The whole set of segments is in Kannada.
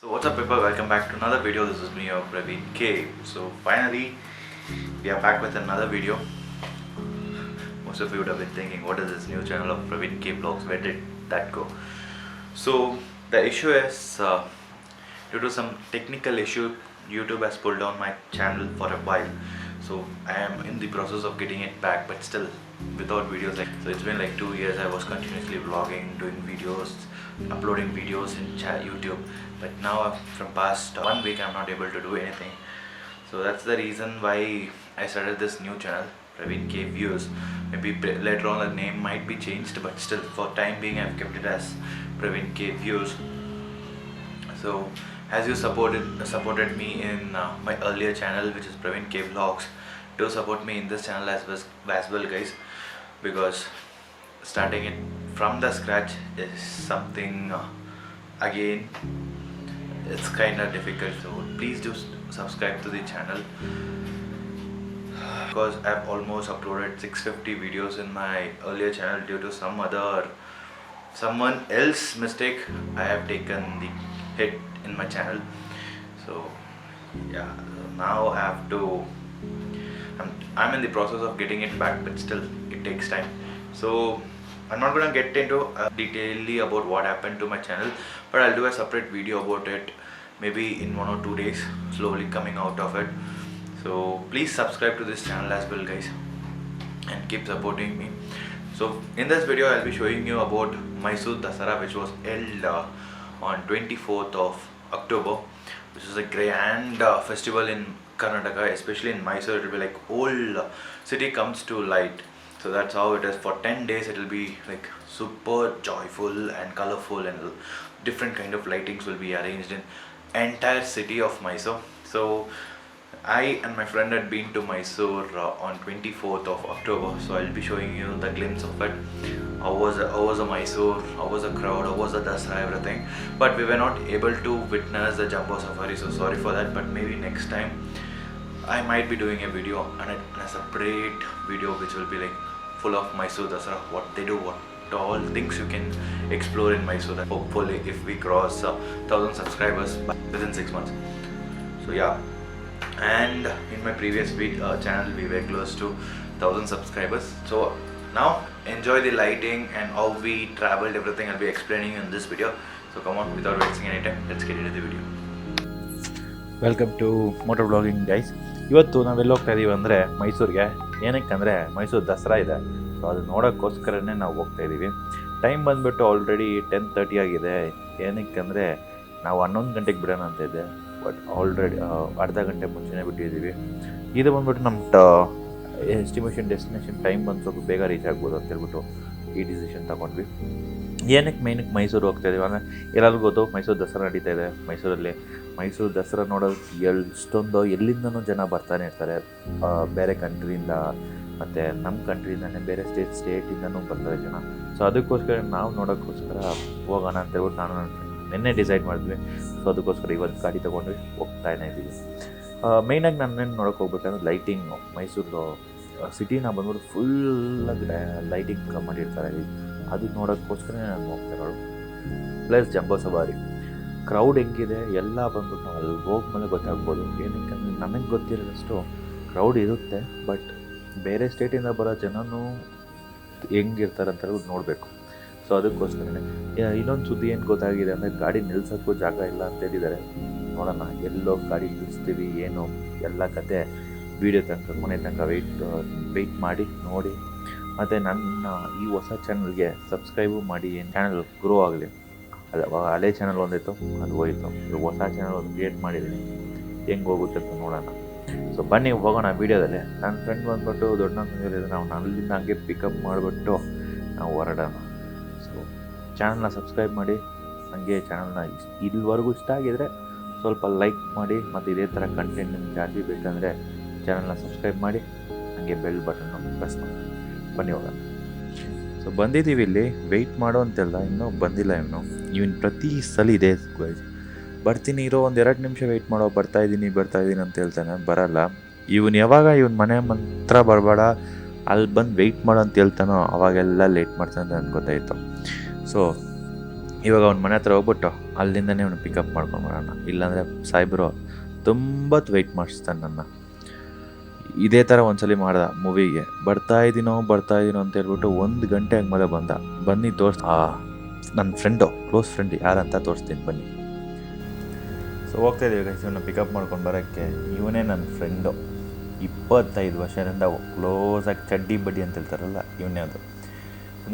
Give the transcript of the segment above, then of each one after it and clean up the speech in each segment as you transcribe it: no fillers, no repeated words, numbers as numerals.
So what's up people, welcome back to another video. This is me, your Praveen K. So finally we are back with another video. Most of you would have been thinking, what is this new channel of Praveen K Vlogs, where did that go? So the issue is due to some technical issue, YouTube has pulled down my channel for a while. So I am in the process of getting it back, but still without videos. So it's been like 2 years. I was continuously vlogging, doing videos, uploading videos in YouTube, but now from past 1 week I'm not able to do anything. So that's the reason why I started this new channel, Praveen K Views. Maybe later on the name might be changed, but still for time being I've kept it as Praveen K Views. So as you supported me in my earlier channel, which is Praveen K Vlogs, do support me in this channel as well guys, because starting it from the scratch is something again, it's kind of difficult. So please do subscribe to the channel, because I've almost uploaded 650 videos in my earlier channel. Due to someone else mistake, I have taken the hit in my channel. So yeah, now I have to I'm in the process of getting it back, but still it takes time. So I'm not gonna get into detailedly about what happened to my channel, but I'll do a separate video about it maybe in 1 or 2 days, slowly coming out of it. So please subscribe to this channel as well guys, and keep supporting me. So in this video I'll be showing you about Mysore Dasara, which was held on 24th of October, which is a grand festival in Karnataka, especially in Mysore. It will be like whole city comes to light. So that's how it is. For 10 days it will be like super joyful and colorful, and different kind of lightings will be arranged in entire city of Mysore. So I and my friend had been to Mysore on 24th of October. So I'll be showing you the glimpse of it. How was the Mysore, how was the crowd, how was the Dasara, everything. But we were not able to witness the Jumbo Safari, so sorry for that. But maybe next time I might be doing a video and a separate video which will be like full of Mysore Dasara, what they do, what all things you can explore in Mysore. Hopefully if we cross 1000 subscribers within 6 months. So yeah, and in my previous channel we were close to 1000 subscribers. So now enjoy the lighting and how we traveled, everything I'll be explaining in this video. So come on, without wasting any time, let's get into the video. Welcome to motor vlogging guys. ಇವತ್ತು ನಾವೆಲ್ಲ ಹೋಗ್ತಾ ಇದ್ದೀವಿ ಅಂದರೆ ಮೈಸೂರಿಗೆ. ಏನಕ್ಕೆ ಅಂದರೆ ಮೈಸೂರು ದಸರಾ ಇದೆ, ಸೊ ಅದು ನೋಡೋಕ್ಕೋಸ್ಕರನೇ ನಾವು ಹೋಗ್ತಾ ಇದ್ದೀವಿ. ಟೈಮ್ ಬಂದುಬಿಟ್ಟು ಆಲ್ರೆಡಿ 10:30 ಆಗಿದೆ. ಏನಕ್ಕೆ ಅಂದರೆ ನಾವು 11 ಗಂಟೆಗೆ ಬಿಡೋಣ ಅಂತ ಇದೆ, ಬಟ್ ಆಲ್ರೆಡಿ ಅರ್ಧ ಗಂಟೆ ಮುಂಚೆನೇ ಬಿಟ್ಟಿದ್ದೀವಿ. ಇದು ಬಂದುಬಿಟ್ಟು ನಮ್ಮ ಎಸ್ಟಿಮೇಷನ್ ಡೆಸ್ಟಿನೇಷನ್ ಟೈಮ್ ಬಂದು ಸ್ವಲ್ಪ ಬೇಗ ರೀಚ್ ಆಗ್ಬೋದು ಅಂತ ಹೇಳ್ಬಿಟ್ಟು ಈ ಡಿಸಿಷನ್ ತೊಗೊಂಡ್ವಿ. ಏನಕ್ಕೆ ಮೇಯ್ನಕ್ಕೆ ಮೈಸೂರು ಹೋಗ್ತಾ ಇದ್ದೀವಿ ಅಂದರೆ, ಎಲ್ಲರಿಗೂ ಗೊತ್ತು ಮೈಸೂರು ದಸರಾ ನಡೀತಾ ಇದೆ ಮೈಸೂರಲ್ಲಿ. ಮೈಸೂರು ದಸರಾ ನೋಡೋದು ಎಷ್ಟೊಂದು ಎಲ್ಲಿಂದನೂ ಜನ ಬರ್ತಾನೆ ಇರ್ತಾರೆ, ಬೇರೆ ಕಂಟ್ರಿಯಿಂದ ಮತ್ತು ನಮ್ಮ ಕಂಟ್ರಿಯಿಂದನೇ ಬೇರೆ ಸ್ಟೇಟಿಂದನೂ ಬರ್ತಾರೆ ಜನ. ಸೊ ಅದಕ್ಕೋಸ್ಕರ ನಾವು ನೋಡೋಕ್ಕೋಸ್ಕರ ಹೋಗೋಣ ಅಂತ ಹೇಳ್ಬಿಟ್ಟು ನಾನು ನಿನ್ನೆ ಡಿಸೈಡ್ ಮಾಡಿದ್ವಿ. ಸೊ ಅದಕ್ಕೋಸ್ಕರ ಇವತ್ತು ಗಾಡಿ ತೊಗೊಂಡ್ವಿ ಹೋಗ್ತಾನೆ ಇದ್ದೀವಿ. ಮೇಯ್ನಾಗಿ ನಾನು ನೋಡೋಕೆ ಹೋಗ್ಬೇಕಂದ್ರೆ ಲೈಟಿಂಗು, ಮೈಸೂರು ಸಿಟಿನ ಬಂದ್ಬಿಟ್ಟು ಫುಲ್ಲಾಗಿ ಲೈಟಿಂಗ್ ಮಾಡಿರ್ತಾರೆ, ಅದು ನೋಡೋಕ್ಕೋಸ್ಕರ ನಾನು ಹೋಗ್ತಾ ಇರೋದು. ಪ್ಲಸ್ ಜಂಬೋ ಸವಾರಿ ಕ್ರೌಡ್ ಹೆಂಗಿದೆ ಎಲ್ಲ ಬಂದ್ಬಿಟ್ಟು ನಾವು ಅಲ್ಲಿ ಹೋಗ್ಮೇಲೆ ಗೊತ್ತಾಗ್ಬೋದು. ಏನಕ್ಕೆ ಅಂದರೆ ನಮಗೆ ಗೊತ್ತಿರೋದಷ್ಟು ಕ್ರೌಡ್ ಇರುತ್ತೆ, ಬಟ್ ಬೇರೆ ಸ್ಟೇಟಿಂದ ಬರೋ ಜನನೂ ಹೆಂಗಿರ್ತಾರೆ ಅಂತ ಹೇಳ್ಬಿಟ್ಟು ನೋಡಬೇಕು. ಸೊ ಅದಕ್ಕೋಸ್ಕರನೇ ಇನ್ನೊಂದು ಸುದ್ದಿ ಏನು ಗೊತ್ತಾಗಿದೆ ಅಂದರೆ, ಗಾಡಿ ನಿಲ್ಸೋಕ್ಕೂ ಜಾಗ ಇಲ್ಲ ಅಂತ ಹೇಳಿದ್ದಾರೆ. ನೋಡೋಣ ಎಲ್ಲೋ ಗಾಡಿ ನಿಲ್ಲಿಸ್ತೀವಿ ಏನು ಎಲ್ಲ ಕತೆ ವೀಡಿಯೋ ತನಕ ಕೊನೆ ತನಕ ವೆಯ್ಟ್ ಮಾಡಿ ನೋಡಿ. ಮತ್ತು ನನ್ನ ಈ ಹೊಸ ಚಾನಲ್ಗೆ ಸಬ್ಸ್ಕ್ರೈಬು ಮಾಡಿ, ಏನು ಚಾನಲ್ ಗ್ರೋ ಆಗಲಿ. ಅದು ಹಳೆ ಚಾನಲ್ ಒಂದಿತ್ತು, ಅದು ಹೋಯಿತು. ಇದು ಹೊಸ ಚಾನಲ್ ಒಂದು ಕ್ರಿಯೇಟ್ ಮಾಡಿದ್ದೀನಿ, ಹೆಂಗೆ ಹೋಗುತ್ತೆ ಅಂತ ನೋಡೋಣ. ಸೊ ಬನ್ನಿ ಹೋಗೋಣ ವೀಡಿಯೋದಲ್ಲಿ. ನನ್ನ ಫ್ರೆಂಡ್ ಬಂದ್ಬಿಟ್ಟು ದೊಡ್ಡ ನಾವು ಅಲ್ಲಿಂದ ಹಂಗೆ ಪಿಕಪ್ ಮಾಡಿಬಿಟ್ಟು ನಾವು ಹೊರಡೋಣ. ಸೊ ಚಾನಲ್ನ ಸಬ್ಸ್ಕ್ರೈಬ್ ಮಾಡಿ, ಹಂಗೆ ಚಾನಲ್ನ ಇಲ್ಲಿವರೆಗೂ ಇಷ್ಟ ಆಗಿದರೆ ಸ್ವಲ್ಪ ಲೈಕ್ ಮಾಡಿ, ಮತ್ತು ಇದೇ ಥರ ಕಂಟೆಂಟ್ ನಿಮ್ಗೆ ಜಾಸ್ತಿ ಬೇಕಂದರೆ ಚಾನಲ್ನ ಸಬ್ಸ್ಕ್ರೈಬ್ ಮಾಡಿ, ಹಾಗೆ ಬೆಲ್ ಬಟನ್ನು ಪ್ರೆಸ್ ಮಾಡಿ. ಬನ್ನಿ ಹೋಗೋಣ. ಸೊ ಬಂದಿದ್ದೀವಿ, ಇಲ್ಲಿ ವೆಯ್ಟ್ ಮಾಡೋ ಅಂತೆಲ್ಲ ಇನ್ನೂ ಬಂದಿಲ್ಲ. ಇವನು ಪ್ರತಿ ಸಲ ಇದೆ ಗೈಸ್, ಬರ್ತೀನಿ ಇರೋ ಒಂದು 2 ನಿಮಿಷ ವೆಯ್ಟ್ ಮಾಡೋ, ಬರ್ತಾಯಿದ್ದೀನಿ ಅಂತ ಹೇಳ್ತಾನೆ, ಬರಲ್ಲ. ಯಾವಾಗ ಮನೆ ಹತ್ರ ಬರಬೇಡ, ಅಲ್ಲಿ ಬಂದು ವೆಯ್ಟ್ ಮಾಡೋ ಅಂತ ಹೇಳ್ತಾನೋ ಅವಾಗೆಲ್ಲ ಲೇಟ್ ಮಾಡ್ತಾನೆ ಅಂತ ಗೊತ್ತಾಯಿತು. ಸೊ ಇವಾಗ ಅವ್ನ ಮನೆ ಹತ್ರ ಹೋಗ್ಬಿಟ್ಟು ಅಲ್ಲಿಂದನೇ ಅವನು ಪಿಕಪ್ ಮಾಡ್ಕೊಂಡು ಬರೋಣ, ಇಲ್ಲಾಂದರೆ ಸಾಯಿಬ್ರು ತುಂಬ ವೆಯ್ಟ್ ಮಾಡಿಸ್ತಾನೆ ನನ್ನ. ಇದೇ ಥರ ಒಂದ್ಸಲಿ ಮಾಡ್ದ ಮೂವಿಗೆ, ಬರ್ತಾ ಇದ್ದೀನೋ ಅಂತ ಹೇಳ್ಬಿಟ್ಟು 1 ಗಂಟೆ ಆದ್ಮೇಲೆ ಬನ್ನಿ ನನ್ನ ಫ್ರೆಂಡು, ಕ್ಲೋಸ್ ಫ್ರೆಂಡ್ ಯಾರಂತ ತೋರಿಸ್ತೀನಿ ಬನ್ನಿ. ಸೊ ಹೋಗ್ತಾ ಇದ್ದೀವಿ ಗೈಸ್, ಇವನ್ನ ಪಿಕಪ್ ಮಾಡ್ಕೊಂಡು ಬರೋಕ್ಕೆ. ಇವನೇ ನನ್ನ ಫ್ರೆಂಡು, 25 ವರ್ಷದಿಂದ ಕ್ಲೋಸಾಗಿ ಚಡ್ಡಿ ಬಡ್ಡಿ ಅಂತ ಹೇಳ್ತಾರಲ್ಲ, ಇವನೇ ಅದು.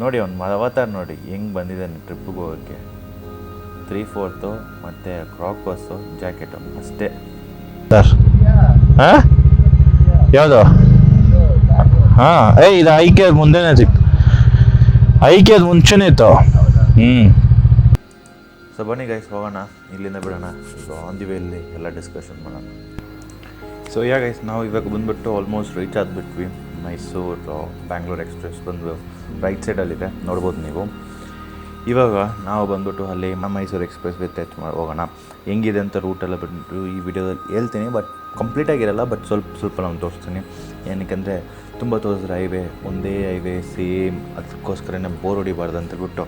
ನೋಡಿ ಅವ್ನು ಅವತಾರ ನೋಡಿ ಹೆಂಗೆ ಬಂದಿದ್ದಾನೆ ಟ್ರಿಪ್ಪಿಗೆ ಹೋಗೋಕ್ಕೆ. 3/4 ಮತ್ತು ಕ್ರಾಕರ್ಸು ಜಾಕೆಟು ಅಷ್ಟೇ ಸರ್. ಹಾಂ ಯಾವುದು? ಹಾಂ ಇದು ಐಕೆ ಮುಂದೆನೇ ಸಿಕ್ತು, ಐಕೆ ಅದು ಮುಂಚೆನೇ ಇತ್ತು. ಸೊ ಬನ್ನಿ ಗೈಸ್ ಹೋಗೋಣ, ಇಲ್ಲಿಂದ ಬಿಡೋಣ. ಈಗ ಆನ್ ದಿ ವೇಲಿ ಎಲ್ಲ ಡಿಸ್ಕಷನ್ ಮಾಡೋಣ. ಸೊ ಗೈಸ್ ನಾವು ಇವಾಗ ಬಂದುಬಿಟ್ಟು ಆಲ್ಮೋಸ್ಟ್ ರೀಚ್ ಆಗಿಬಿಟ್ವಿ. ಮೈಸೂರು ಬ್ಯಾಂಗ್ಳೂರ್ ಎಕ್ಸ್ಪ್ರೆಸ್ ಬಂದು ರೈಟ್ ಸೈಡಲ್ಲಿದೆ, ನೋಡ್ಬೋದು ನೀವು. ಇವಾಗ ನಾವು ಬಂದುಬಿಟ್ಟು ಅಲ್ಲಿ ಮೈಸೂರು ಎಕ್ಸ್ಪ್ರೆಸ್ ವಿತ್ ಹೋಗೋಣ. ಹೆಂಗಿದೆ ಅಂತ ರೂಟೆಲ್ಲ ಬಂದುಬಿಟ್ಟು ಈ ವಿಡಿಯೋದಲ್ಲಿ ಹೇಳ್ತೀನಿ, ಬಟ್ ಕಂಪ್ಲೀಟಾಗಿರಲ್ಲ, ಬಟ್ ಸ್ವಲ್ಪ ನಾನು ತೋರಿಸ್ತೀನಿ. ಏನಕ್ಕೆ ತುಂಬ ತೋರಿಸಿದ್ರೆ ಹೈವೇ ಒಂದೇ ಹೈವೇ ಸೇಮ್, ಅದಕ್ಕೋಸ್ಕರನೇ ಬೋರ್ ಹೊಡಿಬಾರ್ದು ಅಂತೇಳ್ಬಿಟ್ಟು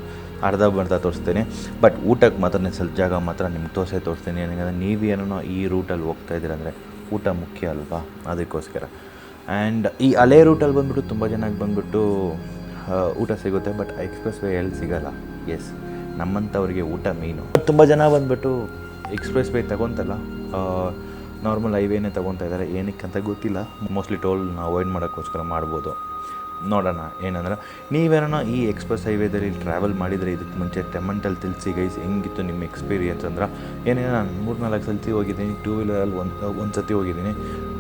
ಅರ್ಧ ತೋರಿಸ್ತೀನಿ. ಬಟ್ ಊಟಕ್ಕೆ ಮಾತ್ರ ಸ್ವಲ್ಪ ಜಾಗ ಮಾತ್ರ ನಿಮ್ಗೆ ತೋರಿಸ್ತೀನಿ. ಏನಂದರೆ ನೀವೇನೋ ಈ ರೂಟಲ್ಲಿ ಹೋಗ್ತಾ ಇದ್ದೀರಂದರೆ ಊಟ ಮುಖ್ಯ ಅಲ್ವಾ, ಅದಕ್ಕೋಸ್ಕರ. ಆ್ಯಂಡ್ ಈ ಹಳೆ ರೂಟಲ್ಲಿ ಬಂದುಬಿಟ್ಟು ತುಂಬ ಜನಕ್ಕೆ ಬಂದುಬಿಟ್ಟು ಊಟ ಸಿಗುತ್ತೆ, ಬಟ್ ಎಕ್ಸ್ಪ್ರೆಸ್ ವೇ ಎಲ್ಲಿ ಸಿಗೋಲ್ಲ. ಎಸ್, ನಮ್ಮಂಥವ್ರಿಗೆ ಊಟ ಮೇಯ್ನು. ತುಂಬ ಜನ ಬಂದುಬಿಟ್ಟು ಎಕ್ಸ್ಪ್ರೆಸ್ ವೇ ತಗೊತಲ್ಲ, ನಾರ್ಮಲ್ ಹೈವೇನೇ ತೊಗೊತಾ ಇದ್ದಾರೆ. ಏನಕ್ಕಂತ ಗೊತ್ತಿಲ್ಲ, ಮೋಸ್ಟ್ಲಿ ಟೋಲ್ನ ಅವಾಯ್ಡ್ ಮಾಡೋಕ್ಕೋಸ್ಕರ ಮಾಡ್ಬೋದು. ನೋಡೋಣ ಏನಂದ್ರೆ, ನೀವೇನೋ ಈ ಎಕ್ಸ್ಪ್ರೆಸ್ ಹೈವೇದಲ್ಲಿ ಟ್ರಾವೆಲ್ ಮಾಡಿದರೆ ಇದಕ್ಕೆ ಮುಂಚೆ ಟೆಮೆಂಟಲ್ಲಿ ತಿಳಿಸಿ ಗೈಸ್ ಹೆಂಗಿತ್ತು ನಿಮ್ಮ ಎಕ್ಸ್ಪೀರಿಯನ್ಸ್ ಅಂದ್ರೆ. ಏನೇನು ನಾನು 3-4 ಸತಿ ಹೋಗಿದ್ದೀನಿ, 2 ವೀಲರಲ್ಲಿ ಒಂದು ಸತಿ ಹೋಗಿದ್ದೀನಿ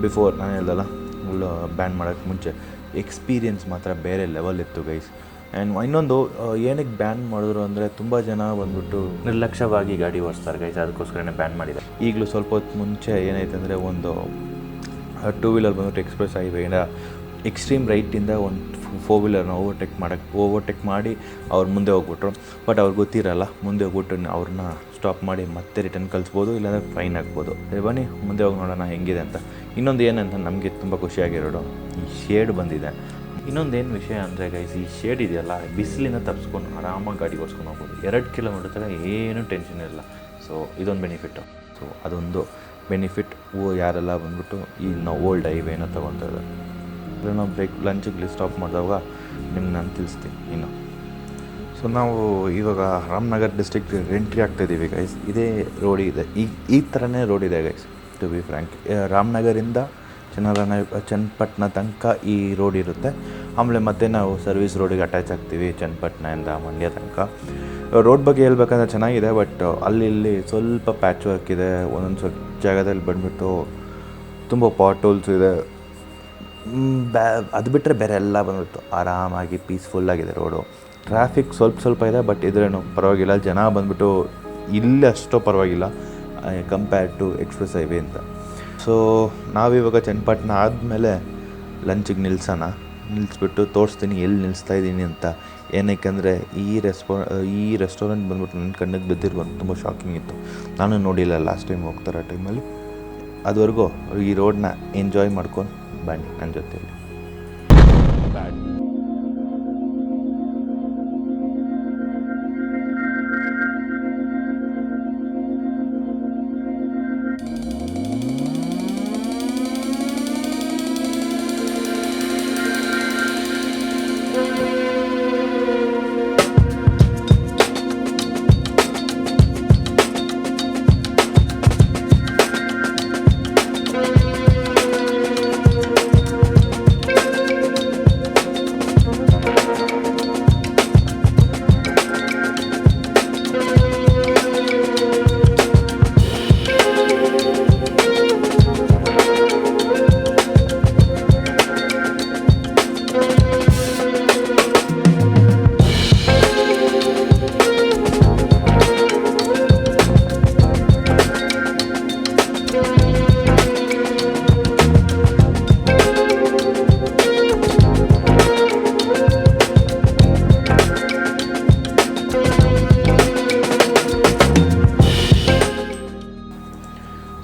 ಬಿಫೋರ್, ನಾನು ಹೇಳ್ದಲ್ಲ ಫುಲ್ಲು ಬ್ಯಾನ್ ಮಾಡೋಕ್ಕೆ ಮುಂಚೆ. ಎಕ್ಸ್ಪೀರಿಯನ್ಸ್ ಮಾತ್ರ ಬೇರೆ ಲೆವೆಲ್ ಇತ್ತು ಗೈಸ್. ಆ್ಯಂಡ್ ಇನ್ನೊಂದು ಏನಕ್ಕೆ ಬ್ಯಾನ್ ಮಾಡಿದ್ರು ಅಂದರೆ, ತುಂಬ ಜನ ಬಂದ್ಬಿಟ್ಟು ನಿರ್ಲಕ್ಷ್ಯವಾಗಿ ಗಾಡಿ ಓಡಿಸ್ತಾರೆ ಗೈಸ್, ಅದಕ್ಕೋಸ್ಕರನೇ ಬ್ಯಾನ್ ಮಾಡಿದ್ದಾರೆ. ಈಗಲೂ ಸ್ವಲ್ಪ ಹೊತ್ತು ಮುಂಚೆ ಏನಾಯ್ತು ಅಂದರೆ, ಒಂದು 2 ವೀಲರ್ ಬಂದ್ಬಿಟ್ಟು ಎಕ್ಸ್ಪ್ರೆಸ್ ಹೈವೇಯಿಂದ ಎಕ್ಸ್ಟ್ರೀಮ್ ರೈಟಿಂದ ಒಂದು 4 ವೀಲರ್ನ ಓವರ್ಟೇಕ್ ಮಾಡಿ ಅವ್ರು ಮುಂದೆ ಹೋಗ್ಬಿಟ್ರು. ಬಟ್ ಅವ್ರಿಗೆ ಗೊತ್ತಿರಲ್ಲ, ಮುಂದೆ ಹೋಗ್ಬಿಟ್ಟು ಅವ್ರನ್ನ ಸ್ಟಾಪ್ ಮಾಡಿ ಮತ್ತೆ ರಿಟರ್ನ್ ಕಳಿಸ್ಬೋದು, ಇಲ್ಲಾಂದರೆ ಫೈನ್ ಆಗ್ಬೋದು. ಬನ್ನಿ ಮುಂದೆ ಹೋಗಿ ನೋಡೋಣ ಹೆಂಗಿದೆ ಅಂತ. ಇನ್ನೊಂದು ಏನಂತ ನಮಗೆ ತುಂಬ ಖುಷಿಯಾಗಿರೋದು, ಈ ಶೇಡ್ ಬಂದಿದೆ. ಇನ್ನೊಂದೇನು ವಿಷಯ ಅಂದರೆ ಗೈಸ್, ಈ ಶೇಡ್ ಇದೆಯಲ್ಲ, ಬಿಸಿಲಿಂದ ತಪ್ಪಿಸ್ಕೊಂಡು ಆರಾಮಾಗಿ ಗಾಡಿ ಓಡಿಸ್ಕೊಂಡು ಹೋಗ್ಬೋದು. 2 ಕಿಲೋಮೀಟರ್ ತನಕ ಏನೂ ಟೆನ್ಷನ್ ಇರಲ್ಲ. ಸೊ ಇದೊಂದು ಬೆನಿಫಿಟ್ಟು. ಸೊ ಅದೊಂದು ಬೆನಿಫಿಟ್ ಯಾರೆಲ್ಲ ಬಂದ್ಬಿಟ್ಟು ಈ ನಾವು ಓಲ್ಡ್ ಹೈವೇನ ತೊಗೊತಾ ಇದ್ದಾರೆ. ನಾವು ಲಂಚಿಗೆ ಸ್ಟಾಪ್ ಮಾಡಿದಾಗ ನಿಮ್ಗೆ ನಾನು ತಿಳಿಸ್ತೀನಿ ಇನ್ನು. ಸೊ ನಾವು ಇವಾಗ ರಾಮನಗರ ಡಿಸ್ಟ್ರಿಕ್ಟ್ ಎಂಟ್ರಿ ಆಗ್ತಾಯಿದ್ದೀವಿ ಗೈಸ್. ಇದೇ ರೋಡ್ ಇದೆ, ಈ ಥರನೇ ರೋಡ್ ಇದೆ ಗೈಸ್, ಟು ಬಿ ಫ್ರ್ಯಾಂಕ್. ರಾಮನಗರಿಂದ ಚನ್ನಪಟ್ಟಣ ತನಕ ಈ ರೋಡ್ ಇರುತ್ತೆ. ಆಮೇಲೆ ಮತ್ತೆ ನಾವು ಸರ್ವಿಸ್ ರೋಡಿಗೆ ಅಟ್ಯಾಚ್ ಆಗ್ತೀವಿ, ಚನ್ನಪಟ್ಟಣದಿಂದ ಮಂಡ್ಯ ತನಕ. ರೋಡ್ ಬಗ್ಗೆ ಹೇಳ್ಬೇಕಂದ್ರೆ ಚೆನ್ನಾಗಿದೆ, ಬಟ್ ಅಲ್ಲಿ ಸ್ವಲ್ಪ ಪ್ಯಾಚ್ ವರ್ಕ್ ಇದೆ. ಒಂದೊಂದು ಸ್ವಲ್ಪ ಜಾಗದಲ್ಲಿ ಬಂದುಬಿಟ್ಟು ತುಂಬ ಪಾಟ್ ಹೋಲ್ಸ್ ಇದೆ. ಅದು ಬಿಟ್ಟರೆ ಬೇರೆ ಎಲ್ಲ ಬಂದುಬಿಟ್ಟು ಆರಾಮಾಗಿ ಪೀಸ್ಫುಲ್ಲಾಗಿದೆ ರೋಡು. ಟ್ರಾಫಿಕ್ ಸ್ವಲ್ಪ ಇದೆ, ಬಟ್ ಇದ್ರೇನು ಪರವಾಗಿಲ್ಲ. ಜನ ಬಂದುಬಿಟ್ಟು ಇಲ್ಲಿ ಅಷ್ಟೋ ಪರವಾಗಿಲ್ಲ ಕಂಪೇರ್ಡ್ ಟು ಎಕ್ಸ್ಪ್ರೆಸ್ ಹೈವೇ ಅಂತ. ಸೊ ನಾವಿವಾಗ ಚನ್ನಪಟ್ಟಣ ಆದಮೇಲೆ ಲಂಚಿಗೆ ನಿಲ್ಲಿಸ್ಬಿಟ್ಟು ತೋರಿಸ್ತೀನಿ ಎಲ್ಲಿ ನಿಲ್ಲಿಸ್ತಾ ಇದ್ದೀನಿ ಅಂತ. ಏನಕ್ಕೆ ಈ ರೆಸ್ಟೋರೆಂಟ್ ಬಂದ್ಬಿಟ್ಟು ನನ್ನ ಕಣ್ಣಿಗೆ ಬಿದ್ದಿರ್ಬೋದು, ತುಂಬ ಶಾಕಿಂಗ್ ಇತ್ತು. ನಾನು ನೋಡಿಲ್ಲ ಲಾಸ್ಟ್ ಟೈಮ್ ಹೋಗ್ತಾರೋ ಟೈಮಲ್ಲಿ. ಅದುವರೆಗೂ ಈ ರೋಡನ್ನ ಎಂಜಾಯ್ ಮಾಡ್ಕೊಂಡು ಬನ್ನಿ ನನ್ನ ಜೊತೆಯಲ್ಲಿ.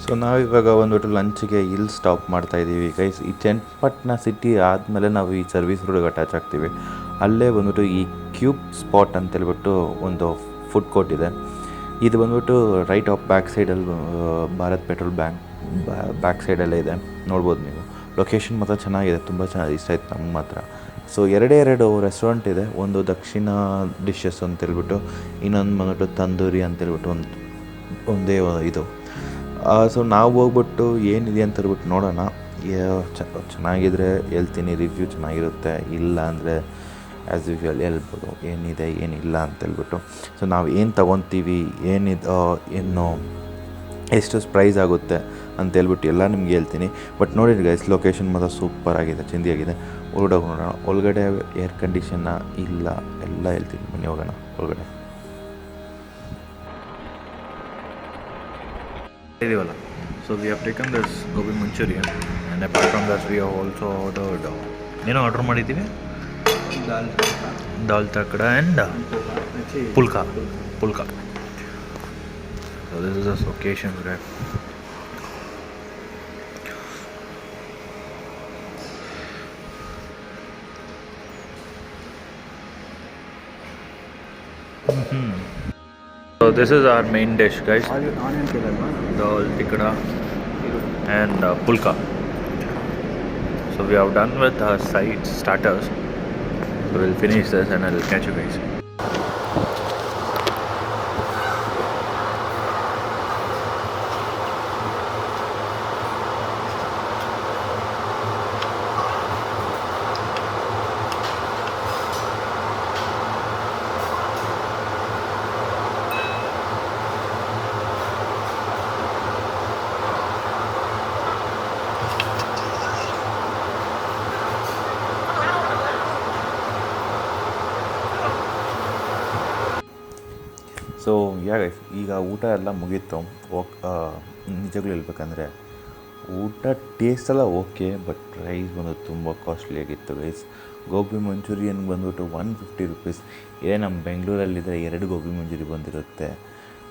ಸೊ ನಾವಿವಾಗ ಬಂದ್ಬಿಟ್ಟು ಲಂಚಿಗೆ ಇಲ್ಲಿ ಸ್ಟಾಪ್ ಮಾಡ್ತಾಯಿದ್ದೀವಿ ಗೈಸ್. ಈ ಚನ್ನಪಟ್ಟಣ ಸಿಟಿ ಆದಮೇಲೆ ನಾವು ಈ ಸರ್ವಿಸ್ ರೋಡ್ಗೆ ಅಟ್ಯಾಚ್ ಆಗ್ತೀವಿ. ಅಲ್ಲೇ ಬಂದ್ಬಿಟ್ಟು ಈ ಕ್ಯೂಬ್ ಸ್ಪಾಟ್ ಅಂತೇಳ್ಬಿಟ್ಟು ಒಂದು ಫುಡ್ ಕೋರ್ಟ್ ಇದೆ. ಇದು ಬಂದ್ಬಿಟ್ಟು ರೈಟ್ ಆಫ್ ಬ್ಯಾಕ್ ಸೈಡಲ್ಲಿ ಭಾರತ್ ಪೆಟ್ರೋಲ್ ಬ್ಯಾಂಕ್ ಬ್ಯಾಕ್ ಸೈಡಲ್ಲೇ ಇದೆ, ನೋಡ್ಬೋದು ನೀವು. ಲೊಕೇಶನ್ ಮಾತ್ರ ಚೆನ್ನಾಗಿದೆ, ತುಂಬ ಚೆನ್ನಾಗಿ ಇಷ್ಟ ಆಯ್ತು ನಮ್ಗೆ ಮಾತ್ರ. ಸೊ ಎರಡು ರೆಸ್ಟೋರೆಂಟ್ ಇದೆ, ಒಂದು ದಕ್ಷಿಣ ಡಿಶಸ್ ಅಂತೇಳ್ಬಿಟ್ಟು, ಇನ್ನೊಂದು ಬಂದ್ಬಿಟ್ಟು ತಂದೂರಿ ಅಂತೇಳ್ಬಿಟ್ಟು ಒಂದೇ ಇದು. ಸೊ ನಾವು ಹೋಗ್ಬಿಟ್ಟು ಏನಿದೆ ಅಂತ ಹೇಳ್ಬಿಟ್ಟು ನೋಡೋಣ. ಚೆನ್ನಾಗಿದ್ರೆ ಹೇಳ್ತೀನಿ, ರಿವ್ಯೂ ಚೆನ್ನಾಗಿರುತ್ತೆ, ಇಲ್ಲ ಅಂದರೆ ಆ್ಯಸ್ ಯೂಶ್ವಲ್ ಹೇಳ್ಬೋದು ಏನಿದೆ ಏನಿಲ್ಲ ಅಂತೇಳ್ಬಿಟ್ಟು. ಸೊ ನಾವು ಏನು ತೊಗೊತೀವಿ, ಏನು ಎಷ್ಟು ಪ್ರೈಸ್ ಆಗುತ್ತೆ ಅಂತೇಳ್ಬಿಟ್ಟು ಎಲ್ಲ ನಿಮ್ಗೆ ಹೇಳ್ತೀನಿ. ಬಟ್ ನೋಡಿ ಗೈಸ್, ಲೊಕೇಶನ್ ಮಾತ್ರ ಸೂಪರಾಗಿದೆ, ಚೆಂದಿಯಾಗಿದೆ. ಒಳಗಡೆ ನೋಡೋಣ. ಒಳಗಡೆ ಏರ್ ಕಂಡೀಷನ್ನ ಇಲ್ಲ, ಎಲ್ಲ ಹೇಳ್ತೀನಿ, ಬನ್ನಿ ಹೋಗೋಣ ಒಳಗಡೆ. ಇದೀವಲ್ಲ, so we have taken this gobi manchurian and apart from that we have also ordered, ಏನೋ ಆರ್ಡರ್ ಮಾಡಿದ್ದೀವಿ, dal tadka and phulka. So this is the occasion, right? So this is our main dish, guys. Dal tikda and pulka. So we have done with our side starters. So we'll finish this and I'll catch you guys. So guys, ಈಗ ಊಟ ಎಲ್ಲ ಮುಗೀತು. ನಿಜಗಳು ಹೇಳ್ಬೇಕಂದ್ರೆ ಊಟ ಟೇಸ್ಟ್ ಎಲ್ಲ ಓಕೆ, ಬಟ್ ಪ್ರೈಸ್ ಬಂದು ತುಂಬ ಕಾಸ್ಟ್ಲಿ ಆಗಿತ್ತು ಗೈಸ್. ಗೋಬಿ ಮಂಚೂರಿಯನ್ ಬಂದ್ಬಿಟ್ಟು 150 ರೂಪೀಸ್. ಇದೇ ನಮ್ಮ ಬೆಂಗಳೂರಲ್ಲಿದ್ದರೆ 2 ಗೋಬಿ ಮಂಚೂರಿ ಬಂದಿರುತ್ತೆ.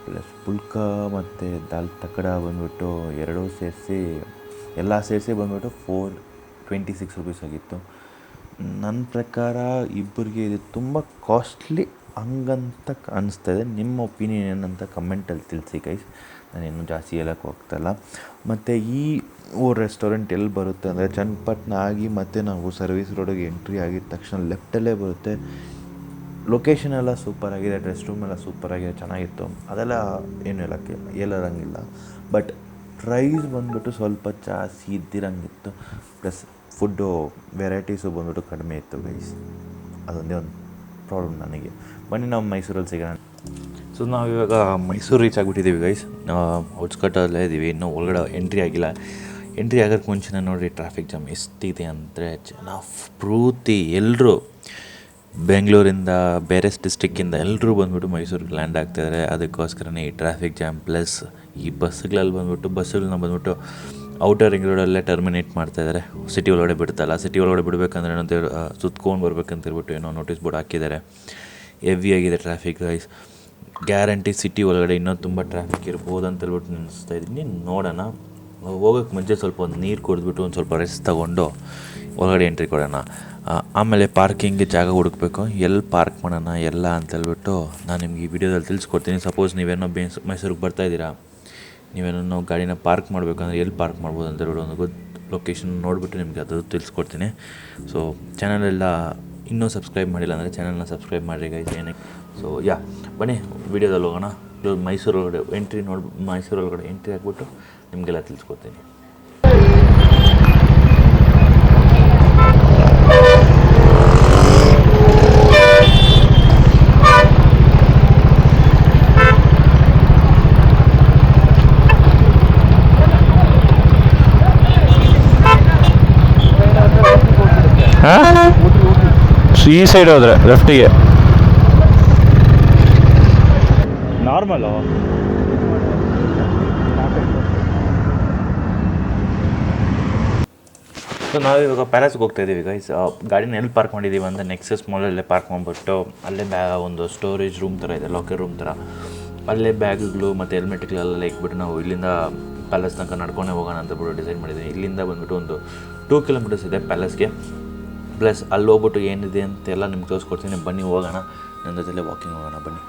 ಪ್ಲಸ್ ಪುಲ್ಕಾ ಮತ್ತು ದಾಲ್ ತಕಡ ಬಂದ್ಬಿಟ್ಟು ಎಲ್ಲ ಸೇರಿಸಿ ಬಂದ್ಬಿಟ್ಟು 426 ರೂಪೀಸ್ ಆಗಿತ್ತು. ನನ್ನ ಪ್ರಕಾರ ಇಬ್ಬರಿಗೆ ಇದು ತುಂಬ ಕಾಸ್ಟ್ಲಿ ಹಂಗಂತ ಅನಿಸ್ತದೆ. ನಿಮ್ಮ ಒಪಿನಿಯನ್ ಏನಂತ ಕಮೆಂಟಲ್ಲಿ ತಿಳಿಸಿ ಗೈಸ್, ನಾನೇನು ಜಾಸ್ತಿ ಹೇಳೋಕ್ಕೆ ಹೋಗ್ತಾಯಿಲ್ಲ. ಮತ್ತು ಈ ರೆಸ್ಟೋರೆಂಟ್ ಎಲ್ಲಿ ಬರುತ್ತೆ ಅಂದರೆ ಚನ್ನಪಟ್ಟಣ ಆಗಿ ಮತ್ತು ನಾವು ಸರ್ವಿಸ್ ರೋಡಿಗೆ ಎಂಟ್ರಿ ಆಗಿದ ತಕ್ಷಣ ಲೆಫ್ಟಲ್ಲೇ ಬರುತ್ತೆ. ಲೊಕೇಶನ್ ಎಲ್ಲ ಸೂಪರಾಗಿದೆ, ರೆಸ್ಟ್ ರೂಮ್ ಎಲ್ಲ ಸೂಪರಾಗಿದೆ, ಚೆನ್ನಾಗಿತ್ತು. ಅದೆಲ್ಲ ಏನು ಹೇಳೋರಂಗಿಲ್ಲ. ಬಟ್ ಪ್ರೈಸ್ ಬಂದ್ಬಿಟ್ಟು ಸ್ವಲ್ಪ ಜಾಸ್ತಿ ಇದ್ದಿರಂಗಿತ್ತು. ಪ್ಲಸ್ ಫುಡ್ಡು ವೆರೈಟೀಸು ಬಂದ್ಬಿಟ್ಟು ಕಡಿಮೆ ಇತ್ತು ಗೈಸ್. ಅದೊಂದೇ ಒಂದು ಪ್ರಾಬ್ಲಮ್ ನನಗೆ. ಬನ್ನಿ ನಾವು ಮೈಸೂರಲ್ಲಿ ಸಿಗೋಣ. ಸೊ ನಾವಿವಾಗ ಮೈಸೂರು ರೀಚ್ ಆಗಿಬಿಟ್ಟಿದ್ದೀವಿ ಗೈಸ್. ಔಟ್ಸ್ಕಟ್ಟಲ್ಲೇ ಇದ್ದೀವಿ, ಇನ್ನೂ ಒಳಗಡೆ ಎಂಟ್ರಿ ಆಗಿಲ್ಲ. ಎಂಟ್ರಿ ಆಗೋಕ್ಕೆ ಮುಂಚೆನೇ ನೋಡಿರಿ ಟ್ರಾಫಿಕ್ ಜಾಮ್ ಎಷ್ಟಿದೆ ಅಂದರೆ, ಜನ ಪೂರ್ತಿ ಎಲ್ಲರೂ ಬೆಂಗಳೂರಿಂದ ಬೇರೆ ಡಿಸ್ಟ್ರಿಕ್ಕಿಂದ ಎಲ್ಲರೂ ಬಂದುಬಿಟ್ಟು ಮೈಸೂರಿಗೆ ಲ್ಯಾಂಡ್ ಆಗ್ತಾಯಿದ್ದಾರೆ. ಅದಕ್ಕೋಸ್ಕರನೇ ಈ ಟ್ರಾಫಿಕ್ ಜಾಮ್. ಪ್ಲಸ್ ಈ ಬಸ್ಸುಗಳಲ್ಲಿ ಬಸ್ಸುಗಳನ್ನ ಬಂದುಬಿಟ್ಟು ಔಟರ್ ರಿಂಗ್ ರೋಡಲ್ಲೇ ಟರ್ಮಿನೇಟ್ ಮಾಡ್ತಾಯಿದ್ದಾರೆ. ಸಿಟಿ ಒಳಗಡೆ ಬಿಡ್ತಲ್ಲ, ಸಿಟಿ ಒಳಗಡೆ ಬಿಡಬೇಕಂದ್ರೆ ಏನಂತ ಸುತ್ಕೊಂಡು ಬರ್ಬೇಕಂತ ಹೇಳ್ಬಿಟ್ಟು ಏನೋ ನೋಟಿಸ್ ಬೋರ್ಡ್ ಹಾಕಿದ್ದಾರೆ. ಹೆವಿ ಆಗಿದೆ ಟ್ರಾಫಿಕ್ ಗೈಸ್. ಗ್ಯಾರಂಟಿ ಸಿಟಿ ಒಳಗಡೆ ಇನ್ನೂ ತುಂಬ ಟ್ರಾಫಿಕ್ ಇರ್ಬೋದು ಅಂತ ಹೇಳ್ಬಿಟ್ಟು ನೆನೆಸ್ತಾ ಇದ್ದೀನಿ. ನೋಡೋಣ. ಹೋಗೋಕ್ಕೆ ಮುಂಚೆ ಸ್ವಲ್ಪ ಒಂದು ನೀರು ಕುಡಿದ್ಬಿಟ್ಟು ಒಂದು ಸ್ವಲ್ಪ ರೆಸ್ಟ್ ತೊಗೊಂಡು ಒಳಗಡೆ ಎಂಟ್ರಿ ಕೊಡೋಣ. ಆಮೇಲೆ ಪಾರ್ಕಿಂಗ್ಗೆ ಜಾಗ ಹುಡುಕಬೇಕು, ಎಲ್ಲಿ ಪಾರ್ಕ್ ಮಾಡೋಣ ಎಲ್ಲ ಅಂತೇಳ್ಬಿಟ್ಟು ನಾನು ನಿಮ್ಗೆ ಈ ವಿಡಿಯೋದಲ್ಲಿ ತಿಳಿಸ್ಕೊಡ್ತೀನಿ. ಸಪೋಸ್ ನೀವೇನೋ ಮೈಸೂರಿಗೆ ಬರ್ತಾಯಿದ್ದೀರಾ, ನೀವೇನೋ ಗಾಡಿನ ಪಾರ್ಕ್ ಮಾಡಬೇಕಂದ್ರೆ ಎಲ್ಲಿ ಪಾರ್ಕ್ ಮಾಡ್ಬೋದು ಅಂತ ಹೇಳ್ಬಿಟ್ಟು ಒಂದು ಲೊಕೇಶನ್ ನೋಡಿಬಿಟ್ಟು ನಿಮಗೆ ಅದು ತಿಳಿಸ್ಕೊಡ್ತೀನಿ. ಸೊ ಚಾನಲೆಲ್ಲ ಇನ್ನೂ ಸಬ್ಸ್ಕ್ರೈಬ್ ಮಾಡಿಲ್ಲ ಅಂದರೆ ಚಾನಲ್ನ ಸಬ್ಸ್ಕ್ರೈಬ್ ಮಾಡಿರಿ ಗೈಸ್. ಏನಕ್ಕೆ ಸೊ ಬನ್ನಿ ವಿಡಿಯೋದಲ್ಲಿ ಹೋಗೋಣ. ಮೈಸೂರೊಳಗಡೆ ಮೈಸೂರೊಳಗಡೆ ಎಂಟ್ರಿ ಆಗಿಬಿಟ್ಟು ನಿಮಗೆಲ್ಲ ತಿಳಿಸ್ಕೊಡ್ತೀನಿ. ಈ ಸೈಡ್ ಹೋದರೆ ಲೆಫ್ಟಿಗೆ ನಾರ್ಮಲು. ಸೊ ನಾವಿವಾಗ ಪ್ಯಾಲೇಸ್ಗೆ ಹೋಗ್ತಾಯಿದ್ದೀವಿ ಗೈಸ್. ಗಾಡಿನ ಎಲ್ಲಿ ಪಾರ್ಕ್ ಮಾಡಿದ್ದೀವಿ ಅಂದರೆ ನೆಕ್ಸಸ್ ಮಾಲಲ್ಲೇ ಪಾರ್ಕ್ ಮಾಡಿಬಿಟ್ಟು ಅಲ್ಲೇ ಒಂದು ಸ್ಟೋರೇಜ್ ರೂಮ್ ಥರ ಇದೆ, ಲಾಕರ್ ರೂಮ್ ಥರ. ಅಲ್ಲೇ ಬ್ಯಾಗ್ಗಳು ಮತ್ತು ಹೆಲ್ಮೆಟ್ಗಳೆಲ್ಲ ಇಟ್ಬಿಟ್ಟು ನಾವು ಇಲ್ಲಿಂದ ಪ್ಯಾಲೇಸ್ ತನಕ ನಡ್ಕೊಂಡೇ ಹೋಗೋಣ ಅಂತ ಬಿಟ್ಟು ಡಿಸೈಡ್ ಮಾಡಿದ್ದೀನಿ. ಇಲ್ಲಿಂದ ಬಂದುಬಿಟ್ಟು ಒಂದು 2 ಕಿಲೋಮೀಟರ್ಸ್ ಇದೆ ಪ್ಯಾಲೇಸ್ಗೆ. ಪ್ಲಸ್ ಅಲ್ಲಿ ಹೋಗ್ಬಿಟ್ಟು ಏನಿದೆ ಅಂತೆಲ್ಲ ನಿಮ್ಗೆ ತೋರಿಸ್ಕೊಡ್ತೀನಿ. ಬನ್ನಿ ಹೋಗೋಣ, ನನ್ನ ಜೊತೆಲೇ ವಾಕಿಂಗ್ ಹೋಗೋಣ ಬನ್ನಿ.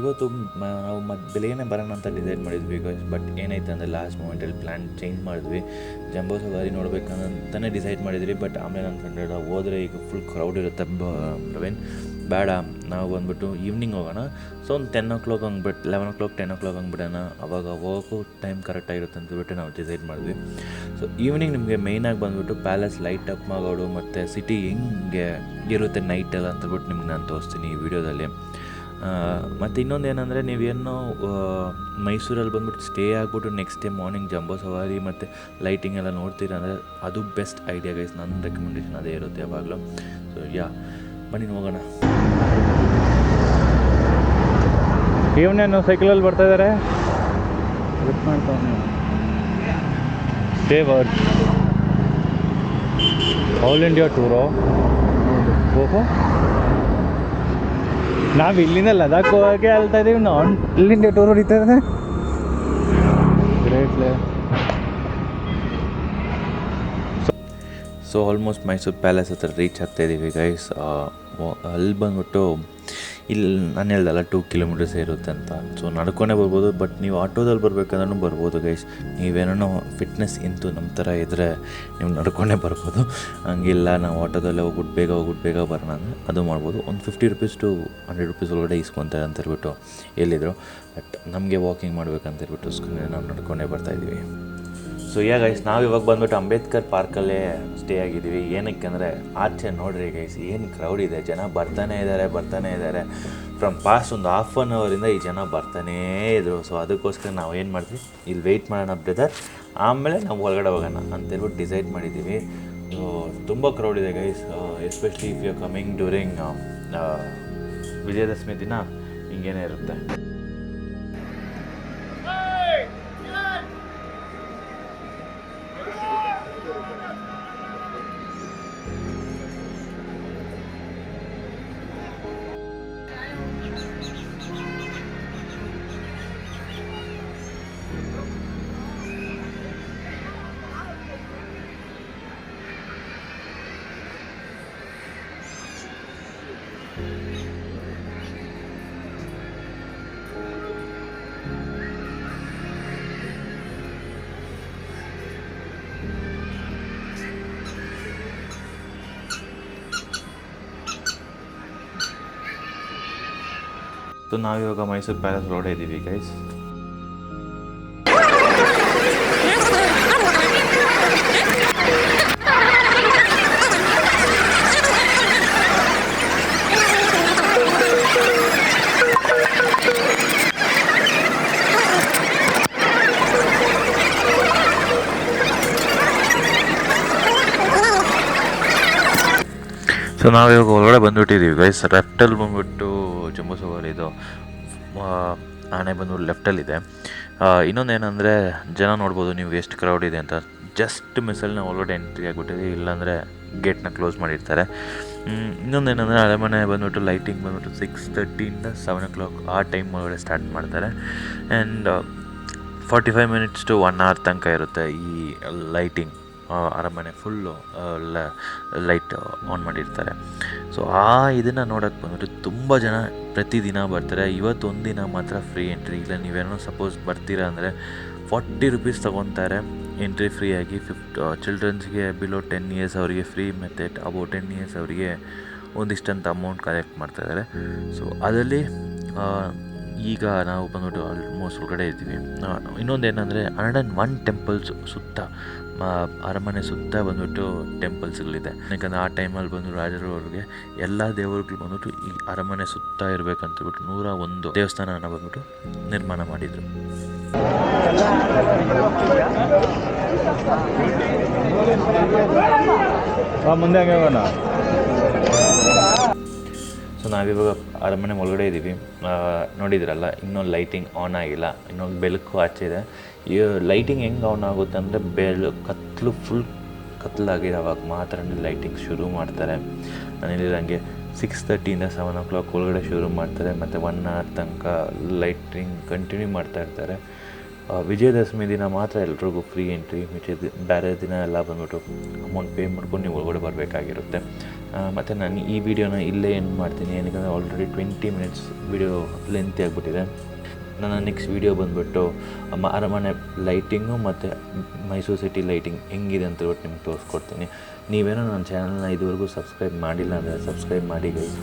ಇವತ್ತು ನಾವು ಬೆಳಗ್ಗೆನೇ ಬರೋಣ ಅಂತ ಡಿಸೈಡ್ ಮಾಡಿದ್ವಿ ಬಟ್ ಏನಾಯ್ತು ಅಂದರೆ ಲಾಸ್ಟ್ ಮೂಮೆಂಟಲ್ಲಿ ಪ್ಲ್ಯಾನ್ ಚೇಂಜ್ ಮಾಡಿದ್ವಿ. ಜಂಬೋ ಸವಾರಿ ನೋಡ್ಬೇಕಂತಲೇ ಡಿಸೈಡ್ ಮಾಡಿದ್ವಿ. ಬಟ್ ಆಮೇಲೆ ನನ್ನ ಫ್ರೆಂಡ್ ಹೋದರೆ ಈಗ ಫುಲ್ ಕ್ರೌಡ್ ಇರುತ್ತೆ ಪ್ರವೀಣ್, ಬೇಡ ನಾವು ಬಂದುಬಿಟ್ಟು ಈವ್ನಿಂಗ್ ಹೋಗೋಣ. ಸೊ ಒಂದು 10 o'clock ಹಂಗೆ 11 o'clock 10 o'clock ಹಂಗೆ ಬಿಡೋಣ, ಅವಾಗ ಹೋಗೋಕ್ಕೂ ಟೈಮ್ ಕರೆಕ್ಟಾಗಿರುತ್ತೆ ಅಂತಬಿಟ್ಟು ನಾವು ಡಿಸೈಡ್ ಮಾಡಿದ್ವಿ. ಸೊ ಈವ್ನಿಂಗ್ ನಿಮಗೆ ಮೇಯ್ನಾಗಿ ಬಂದುಬಿಟ್ಟು ಪ್ಯಾಲೇಸ್ ಲೈಟ್ ಅಪ್ ಮಾಡೋದು ಮತ್ತು ಸಿಟಿ ಹೆಂಗೆ ಇರುತ್ತೆ ನೈಟೆಲ್ಲ ಅಂತಬಿಟ್ಟು ನಿಮ್ಗೆ ನಾನು ತೋರಿಸ್ತೀನಿ ಈ ವಿಡಿಯೋದಲ್ಲಿ. ಮತ್ತು ಇನ್ನೊಂದು ಏನಂದರೆ ನೀವೇನೋ ಮೈಸೂರಲ್ಲಿ ಬಂದುಬಿಟ್ಟು ಸ್ಟೇ ಆಗಿಬಿಟ್ಟು ನೆಕ್ಸ್ಟ್ ಡೇ ಮಾರ್ನಿಂಗ್ ಜಂಬೋ ಸವಾರಿ ಮತ್ತು ಲೈಟಿಂಗ್ ಎಲ್ಲ ನೋಡ್ತೀರ ಅಂದರೆ ಅದು ಬೆಸ್ಟ್ ಐಡಿಯಾ ಗೈಸ್. ನನ್ನ ರೆಕಮೆಂಡೇಷನ್ ಅದೇ ಇರುತ್ತೆ ಯಾವಾಗಲೂ. ಸೊ ಬನ್ನಿ ಹೋಗೋಣ. ಇವನೇನು ಸೈಕಲಲ್ಲಿ ಬರ್ತಾಯಿದ್ದಾರೆ, ಸ್ಟೇ ವರ್ಡ್ ಆಲ್ ಇಂಡಿಯಾ ಟೂರು. ಓಹೋ, ನಾವು ಇಲ್ಲಿಂದ ಲದಾಖ್ ಹೋಗೋಕ್ಕೆ ಹೇಳ್ತಾ ಇದ್ದೀವಿ, ನಾವು ಆಲ್ ಇಂಡಿಯಾ ಟೂರ್ ಹೊಡಿತಾ ಇದ್ದಾರೆ. ಗ್ರೇಟ್ಲೆ. ಸೊ ಆಲ್ಮೋಸ್ಟ್ ಮೈಸೂರು ಪ್ಯಾಲೇಸ್ ಹತ್ರ ರೀಚ್ ಆಗ್ತಾಯಿದ್ದೀವಿ ಗೈಸ್. ಅಲ್ಲಿ ಬಂದ್ಬಿಟ್ಟು ಇಲ್ಲಿ ನಾನು ಹೇಳ್ದಲ್ಲ 2 kilometers ಇರುತ್ತೆ ಅಂತ. ಸೊ ನಡ್ಕೊಂಡೇ ಬರ್ಬೋದು, ಬಟ್ ನೀವು ಆಟೋದಲ್ಲಿ ಬರ್ಬೇಕಂದ್ರೂ ಬರ್ಬೋದು ಗೈಸ್. ನೀವೇನೋ ಫಿಟ್ನೆಸ್ ಇಂತು ನಮ್ಮ ಥರ ಇದ್ದರೆ ನೀವು ನಡ್ಕೊಂಡೇ ಬರ್ಬೋದು. ಹಂಗಿಲ್ಲ ನಾವು ಆಟೋದಲ್ಲೇ ಹೋಗ್ಬಿಟ್ಟು ಬೇಗ ಬರೋಣ ಅಂದರೆ ಅದು ಮಾಡ್ಬೋದು. ಒಂದು 50 rupees to 100 rupees ಒಳಗಡೆ ಇಸ್ಕೊತಾರೆ ಅಂತ ಹೇಳ್ಬಿಟ್ಟು ಹೇಳಿದರು. ಬಟ್ ನಮಗೆ ವಾಕಿಂಗ್ ಮಾಡ್ಬೇಕಂತ ಹೇಳ್ಬಿಟ್ಟು ನಾವು ನಡ್ಕೊಂಡೇ ಬರ್ತಾಯಿದ್ದೀವಿ. ಸೊ ಗೈಸ್ ನಾವು ಇವಾಗ ಬಂದ್ಬಿಟ್ಟು ಅಂಬೇಡ್ಕರ್ ಪಾರ್ಕಲ್ಲೇ ಸ್ಟೇ ಆಗಿದ್ದೀವಿ. ಏನಕ್ಕೆ ಅಂದರೆ ಆಚೆ ನೋಡ್ರಿ ಗೈಸ್ ಏನು ಕ್ರೌಡ್ ಇದೆ, ಜನ ಬರ್ತಾನೇ ಇದ್ದಾರೆ. ಫ್ರಮ್ ಪಾಸ್ಟ್ ಒಂದು ಹಾಫ್ ಆನ್ ಅವರಿಂದ ಈ ಜನ ಬರ್ತಾನೇ ಇದ್ರು. ಸೊ ಅದಕ್ಕೋಸ್ಕರ ನಾವು ಏನು ಮಾಡ್ತೀವಿ, ಇಲ್ಲಿ ವೆಯ್ಟ್ ಮಾಡೋಣ ಬ್ರದರ್, ಆಮೇಲೆ ನಾವು ಒಳಗಡೆ ಹೋಗೋಣ ಅಂತೇಳ್ಬಿಟ್ಟು ಡಿಸೈಡ್ ಮಾಡಿದ್ದೀವಿ. ಸೊ ತುಂಬ ಕ್ರೌಡ್ ಇದೆ guys, especially if you coming during Vijayadashami ದಿನ ಹಿಂಗೇನೇ ಇರುತ್ತೆ. ಸೊ ನಾವಿವಾಗ ಮೈಸೂರು ಪ್ಯಾಲೇಸ್ ರೋಡ್ ಇದ್ದೀವಿ ಗೈಸ್. ಸೊ ನಾವಿವಾಗ ಹೊರಗಡೆ ಬಂದುಬಿಟ್ಟಿದ್ದೀವಿ ಗೈಸ್. ಲೆಫ್ಟಲ್ಲಿ ಬಂದುಬಿಟ್ಟು ಜಂಬೂ ಸವಾರಿ ಇದು ಆನೆ ಬಂದ್ಬಿಟ್ಟು ಲೆಫ್ಟಲ್ಲಿದೆ. ಇನ್ನೊಂದೇನೆಂದರೆ ಜನ ನೋಡ್ಬೋದು ನೀವು ಎಷ್ಟು ಕ್ರೌಡ್ ಇದೆ ಅಂತ. ಜಸ್ಟ್ ಮಿಸ್ಸಲ್ಲಿ ನಾವು ಒಳಗಡೆ ಎಂಟ್ರಿ ಆಗಿಬಿಟ್ಟಿದ್ದೀವಿ, ಇಲ್ಲಾಂದರೆ ಗೇಟ್ನ ಕ್ಲೋಸ್ ಮಾಡಿರ್ತಾರೆ. ಇನ್ನೊಂದೇನೆಂದರೆ ಅರಮನೆ ಬಂದುಬಿಟ್ಟು ಲೈಟಿಂಗ್ ಬಂದುಬಿಟ್ಟು 6:30 ಇಂದ 7 o'clock ಆ ಟೈಮ್ ಒಳಗಡೆ ಸ್ಟಾರ್ಟ್ ಮಾಡ್ತಾರೆ. ಆ್ಯಂಡ್ 45 minutes to 1 hour ತನಕ ಇರುತ್ತೆ ಈ ಲೈಟಿಂಗ್. ಅರಮನೆ ಫುಲ್ಲು ಲೈಟ್ ಆನ್ ಮಾಡಿರ್ತಾರೆ. ಸೊ ಇದನ್ನು ನೋಡೋಕ್ಕೆ ಬಂದ್ಬಿಟ್ಟು ತುಂಬ ಜನ ಪ್ರತಿದಿನ ಬರ್ತಾರೆ. ಇವತ್ತು ಒಂದಿನ ಮಾತ್ರ ಫ್ರೀ ಎಂಟ್ರಿ. ಇಲ್ಲ ನೀವೇನೋ ಸಪೋಸ್ ಬರ್ತೀರಾ ಅಂದರೆ 40 rupees ತೊಗೊತಾರೆ ಎಂಟ್ರಿ ಫ್ರೀಯಾಗಿ. ಚಿಲ್ಡ್ರನ್ಸ್ಗೆ ಬಿಲೋ 10 years ಅವರಿಗೆ ಫ್ರೀ, ಮತ್ತು ಅಬೌವ್ 10 years ಅವರಿಗೆ ಒಂದಿಷ್ಟಂತ ಅಮೌಂಟ್ ಕಲೆಕ್ಟ್ ಮಾಡ್ತಾಯಿದ್ದಾರೆ. ಸೊ ಅದರಲ್ಲಿ ಈಗ ನಾವು ಬಂದ್ಬಿಟ್ಟು ಆಲ್ಮೋಸ್ಟ್ ಹೊರಗಡೆ ಇದ್ದೀವಿ. ಇನ್ನೊಂದೇನೆಂದರೆ 101 temples ಸುತ್ತ ಅರಮನೆ ಸುತ್ತ ಬಂದ್ಬಿಟ್ಟು ಟೆಂಪಲ್ಸ್ಗಳಿದೆ. ಯಾಕಂದರೆ ಆ ಟೈಮಲ್ಲಿ ಬಂದು ರಾಜರವ್ರಿಗೆ ಎಲ್ಲ ದೇವರುಗಳು ಬಂದ್ಬಿಟ್ಟು ಈ ಅರಮನೆ ಸುತ್ತ ಇರಬೇಕಂತಬಿಟ್ಟು 101 ದೇವಸ್ಥಾನನ ಬಂದ್ಬಿಟ್ಟು ನಿರ್ಮಾಣ ಮಾಡಿದರು. ಮುಂದೆ ಹಂಗೆ ಹೋಗೋಣ. ಸೊ ನಾವಿವಾಗ ಅರಮನೆ ಒಳಗಡೆ ಇದ್ದೀವಿ. ನೋಡಿದ್ರಲ್ಲ, ಇನ್ನೊಂದು ಲೈಟಿಂಗ್ ಆನ್ ಆಗಿಲ್ಲ, ಇನ್ನೊಂದು ಬೆಳಕು ಆಚೆ ಇದೆ. ಈ ಲೈಟಿಂಗ್ ಹೆಂಗೆ ಆನ್ ಆಗುತ್ತೆ ಅಂದರೆ ಫುಲ್ ಕತ್ತಲಾಗಿರೋವಾಗ ಮಾತ್ರ ಲೈಟಿಂಗ್ ಶುರು ಮಾಡ್ತಾರೆ. ನಾನು ಹೇಳಿದಂಗೆ 6:30 ಇಂದ 7 o'clock ಒಳಗಡೆ ಶುರು ಮಾಡ್ತಾರೆ, ಮತ್ತು 1 hour ತನಕ ಲೈಟಿಂಗ್ ಕಂಟಿನ್ಯೂ ಮಾಡ್ತಾಯಿರ್ತಾರೆ. ವಿಜಯದಶಮಿ ದಿನ ಮಾತ್ರ ಎಲ್ರಿಗೂ ಫ್ರೀ ಎಂಟ್ರಿ, ಬೇರೆ ದಿನ ಎಲ್ಲ ಬಂದ್ಬಿಟ್ಟು ಅಮೌಂಟ್ ಪೇ ಮಾಡ್ಕೊಂಡು ನೀವು ಒಳಗಡೆ ಬರಬೇಕಾಗಿರುತ್ತೆ. ಮತ್ತು ನಾನು ಈ ವಿಡಿಯೋನ ಇಲ್ಲೇ ಎಂಡ್ ಮಾಡ್ತೀನಿ, ಏನಕ್ಕೆ ಆಲ್ರೆಡಿ 20 ಮಿನಿಟ್ಸ್ ವಿಡಿಯೋ ಲೆಂತಿ ಆಗಿಬಿಟ್ಟಿದೆ. ನನ್ನ ನೆಕ್ಸ್ಟ್ ವಿಡಿಯೋ ಬಂದುಬಿಟ್ಟು ಅರಮನೆ ಲೈಟಿಂಗು ಮತ್ತು ಮೈಸೂರು ಸಿಟಿ ಲೈಟಿಂಗ್ ಹೆಂಗಿದೆ ಅಂತ ಹೇಳ್ಬಿಟ್ಟು ನಿಮ್ಗೆ ತೋರಿಸ್ಕೊಡ್ತೀನಿ. ನೀವೇನೋ ನನ್ನ ಚಾನಲ್ನ ಇದುವರೆಗೂ ಸಬ್ಸ್ಕ್ರೈಬ್ ಮಾಡಿಲ್ಲ ಅಂದರೆ ಸಬ್ಸ್ಕ್ರೈಬ್ ಮಾಡಿ ಗೈಸ್.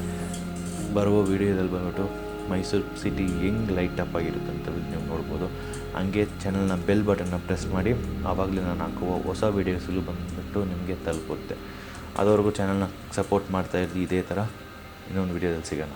ಬರುವ ವೀಡಿಯೋದಲ್ಲಿ ಬಂದ್ಬಿಟ್ಟು ಮೈಸೂರು ಸಿಟಿ ಹೆಂಗೆ ಲೈಟ್ ಅಪ್ ಆಗಿರುತ್ತೆ ಅಂತ ನೀವು ನೋಡ್ಬೋದು. ಹಂಗೆ ಚಾನಲ್ನ ಬೆಲ್ ಬಟನ್ನ ಪ್ರೆಸ್ ಮಾಡಿ, ಆವಾಗಲೇ ನಾನು ಹಾಕುವ ಹೊಸ ವೀಡಿಯೋಸ್ಗಳು ಬಂದುಬಿಟ್ಟು ನಿಮಗೆ ತಲುಪುತ್ತೆ. ಅದುವರೆಗೂ ಚಾನಲ್ನ ಸಪೋರ್ಟ್ ಮಾಡ್ತಾಯಿರಲಿ. ಇದೇ ಥರ ಇನ್ನೊಂದು ವೀಡಿಯೋದಲ್ಲಿ ಸಿಗೋಣ.